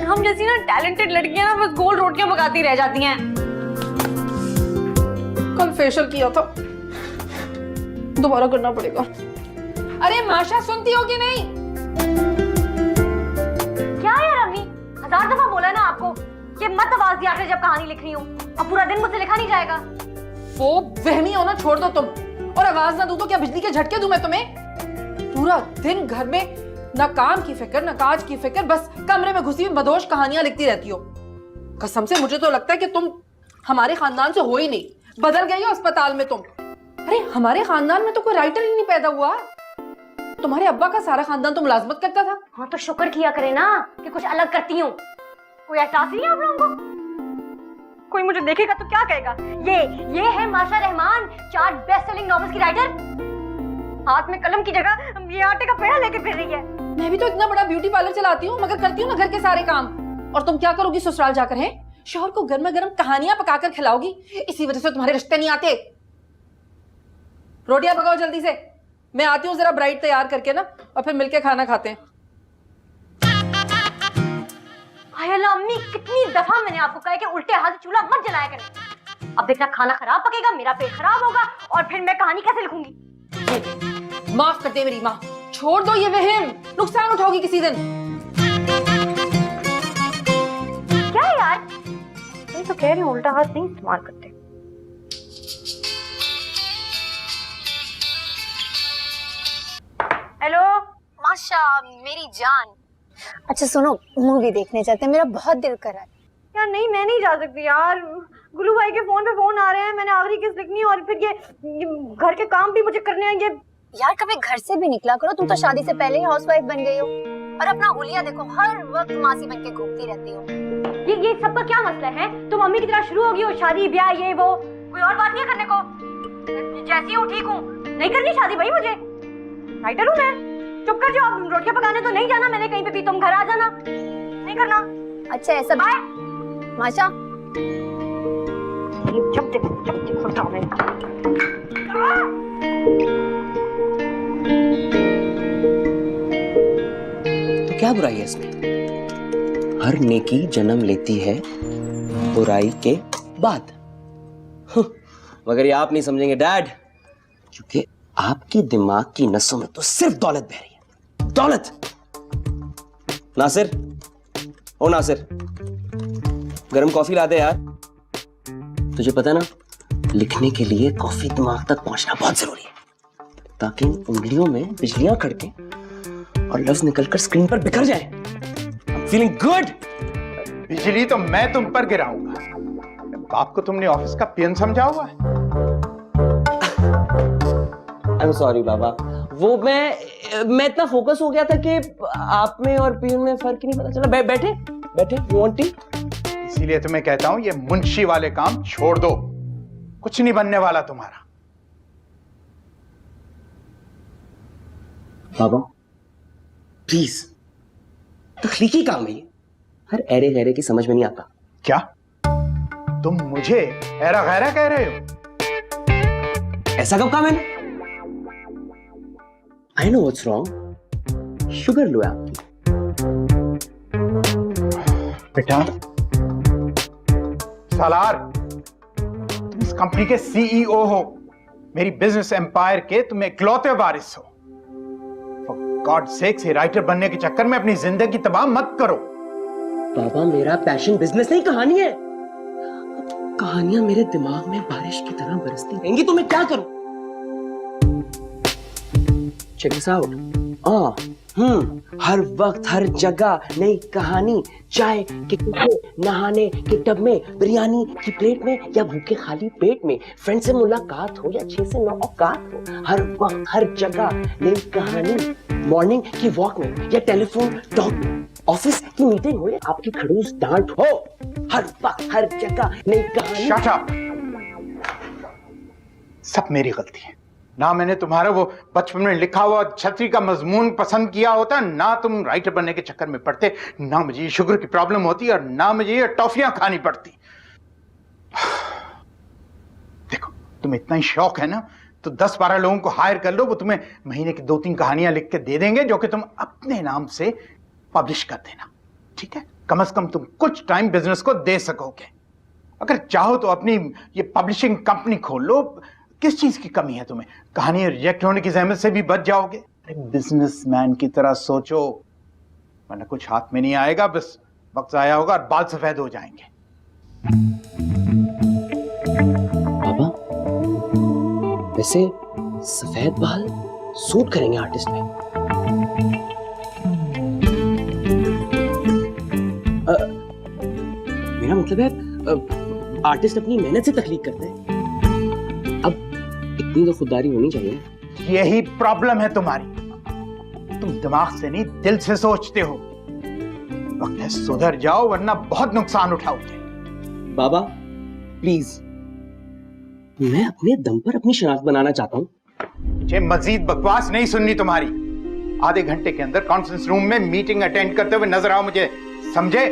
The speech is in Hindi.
हम जैसी ना टैलेंटेड लड़कियां ना बस गोल रोटियां पकाती रह जाती हैं। कल फेशियल किया था, दोबारा करना पड़ेगा। अरे माशा सुनती हो कि नहीं? क्या यार अम्मी, 1000 दफा बोला ना आपको कि मत आवाज दिया करें जब कहानी लिख रही हूँ। अब पूरा दिन मुझसे लिखा नहीं जाएगा। वो वहमी हो ना, छोड़ दो तुम। और आवाज ना दूं तो क्या बिजली के झटके दूं मैं तुम्हें? पूरा दिन घर में ना काम की फिक्र ना काज की फिक्र, बस कमरे में घुसी हुई मदोश कहानियां लिखती रहती हो। कसम से मुझे तो लगता है कि तुम हमारे खानदान से हो ही नहीं, बदल गई हो अस्पताल में तुम। अरे हमारे खानदान में तो कोई राइटर ही नहीं पैदा हुआ। तुम्हारे अब्बा का सारा खानदान तो मुलाजमत करता था। हाँ तो शुक्र किया करे ना कि कुछ अलग करती हूँ। कोई एहसास नहीं है आप लोगों को? कोई मुझे देखेगा तो क्या कहेगा, ये है माशा रहमान, 4 बेस्ट सेलिंग नॉवेल्स की राइटर। हाथ में कलम की जगह ये आटे का पेड़ा लेके फिर रही है। मैं भी तो इतना बड़ा ब्यूटी पार्लर चलाती हूँ, मगर करती हूँ ना घर के सारे काम। और तुम क्या करोगी ससुराल जाकर? हैं शोहर को गर्मा गर्म कहानियां पकाकर खिलाओगी, इसी वजह से तुम्हारे रिश्ते नहीं आते। रोटियां पकाओ जल्दी से, मैं आती हूँ जरा ब्राइड तैयार करके ना, और फिर मिलके खाना खाते हैं। हाय अल्लाह अम्मी, कितनी दफा मैंने आपको कहा है कि उल्टे हाथ चूल्हा मत जलाया करें। अब देखना खाना खराब पकेगा, मेरा पेट खराब होगा, और फिर मैं कहानी कैसे लिखूंगी? माफ कर दे मेरी माँ, छोड़ दो ये वहम, नुकसान उठाओगी किसी दिन। क्या यार, मैं तो कह रही हूँ उल्टा हाथ नहीं इस्तेमाल करते। हेलो माशा मेरी जान, अच्छा सुनो मूवी देखने चलते हैं, मेरा बहुत दिल कर रहा है। यार नहीं, मैं नहीं जा सकती यार। गुल्लू भाई के फोन पे फोन आ रहे हैं, मैंने आखिरी किस्त लिखनी है, और फिर ये घर के काम भी मुझे करने हैं। ये यार कभी घर से भी निकला करो, तुम तो शादी से पहले ही हाउसवाइफ बन गई हो। और अपना हुलिया देखो, हर वक्त मासी बन के घूमती रहती हो। ये सब का क्या मसला है? तुम मम्मी की तरह शुरू होगी हो शादी ब्याह ये वो, कोई और बात नहीं है करने को। जैसी हूँ ठीक हूँ, नहीं करनी शादी भाई मुझे। राइटर हूँ मैं, चुप कर जाओ। रोटियां पकाने तो नहीं जाना मैंने कहीं पे भी, तुम घर आ जाना, नहीं करना। अच्छा ऐसा बाय माशा। जब देखो तो क्या बुराई है इसमें? हर नेकी जन्म लेती है बुराई के बाद। मगर ये आप नहीं समझेंगे डैड, क्योंकि आपकी दिमाग की नसों में तो सिर्फ दौलत बह रही है, दौलत। नासिर, ओ नासिर, गरम कॉफी ला दे यार। तुझे पता है ना, लिखने के लिए कॉफी दिमाग तक पहुंचना बहुत जरूरी है, ताकि उंगलियों में बिजलियां खड़के और लफ्ज निकलकर स्क्रीन पर बिखर जाए। I'm feeling good। बिजली तो मैं तुम पर गिराऊंगा। बाप को तुमने ऑफिस का पियन समझा हुआ है? I'm sorry बाबा, वो मैं इतना फोकस हो गया था कि आप में और पियून में फर्क ही नहीं पता चला। बैठे बैठे, you want tea? इसीलिए तुम्हें कहता हूं ये मुंशी वाले काम छोड़ दो, कुछ नहीं बनने वाला तुम्हारा। बाबा प्लीज, तख्लीकी काम है ये, हर ऐरे गैरे की समझ में नहीं आता। क्या तुम मुझे ऐरा गैरा कह रहे हो? ऐसा कब कहा मैंने? I know what's wrong, sugar लो है आपकी। बेटा सालार, तुम इस कंपनी के सीईओ हो, मेरी बिजनेस एम्पायर के तुम इकलौते वारिस हो। फॉर गॉड सेक्स, ये राइटर बनने के चक्कर में अपनी जिंदगी तबाह मत करो। बाबा मेरा पैशन बिजनेस नहीं, कहानी है। कहानियां मेरे दिमाग में बारिश की तरह बरसती रहेंगी तो मैं क्या करूं? Check this out. हर वक्त हर जगह नई कहानी, चाय के कप, नहाने के टब में, बिरयानी की प्लेट में, या भूखे खाली पेट में, फ्रेंड से मुलाकात हो या 6 से 9 औकात हो, हर वक्त हर जगह नई कहानी। मॉर्निंग की वॉक में या टेलीफोन टॉक में, ऑफिस की मीटिंग हो या आपकी खड़ूस डांट हो, हर वक्त हर जगह नई कहानी। Shut up. सब मेरी गलती है ना, मैंने तुम्हारा वो बचपन में लिखा हुआ छतरी का मजमून पसंद किया होता, ना तुम राइटर बनने के चक्कर में पड़ते, ना मुझे ये शुगर की प्रॉब्लम होती, और ना मुझे ये टॉफियां खानी पड़ती। देखो तुम्हें इतना ही शौक है ना, तो 10-12 लोगों को हायर कर लो, वो तुम्हें महीने की 2-3 कहानियां लिख के दे देंगे, जो कि तुम अपने नाम से पब्लिश कर देना, ठीक है? कम से कम तुम कुछ टाइम बिजनेस को दे सकोगे। अगर चाहो तो अपनी ये पब्लिशिंग कंपनी खोल लो, किस चीज की कमी है तुम्हें? कहानी रिजेक्ट होने की जहमत से भी बच जाओगे। अरे बिजनेसमैन की तरह सोचो, वरना कुछ हाथ में नहीं आएगा, बस वक्त जाया होगा और बाल सफेद हो जाएंगे। बाबा, वैसे सफेद बाल सूट करेंगे आर्टिस्ट में। मेरा मतलब है आर्टिस्ट अपनी मेहनत से तख्लीक करते हैं, अब इतनी तो खुददारी होनी चाहिए। यही प्रॉब्लम है तुम्हारी, तुम दिमाग से नहीं दिल से सोचते हो। वक्त है सुधर जाओ, वरना बहुत नुकसान उठाओगे। बाबा प्लीज, मैं अपने दम पर अपनी शनाख्त बनाना चाहता हूँ। मुझे मजीद बकवास नहीं सुननी तुम्हारी। आधे घंटे के अंदर कॉन्फ्रेंस रूम में मीटिंग अटेंड करते हुए नजर आओ मुझे, समझे?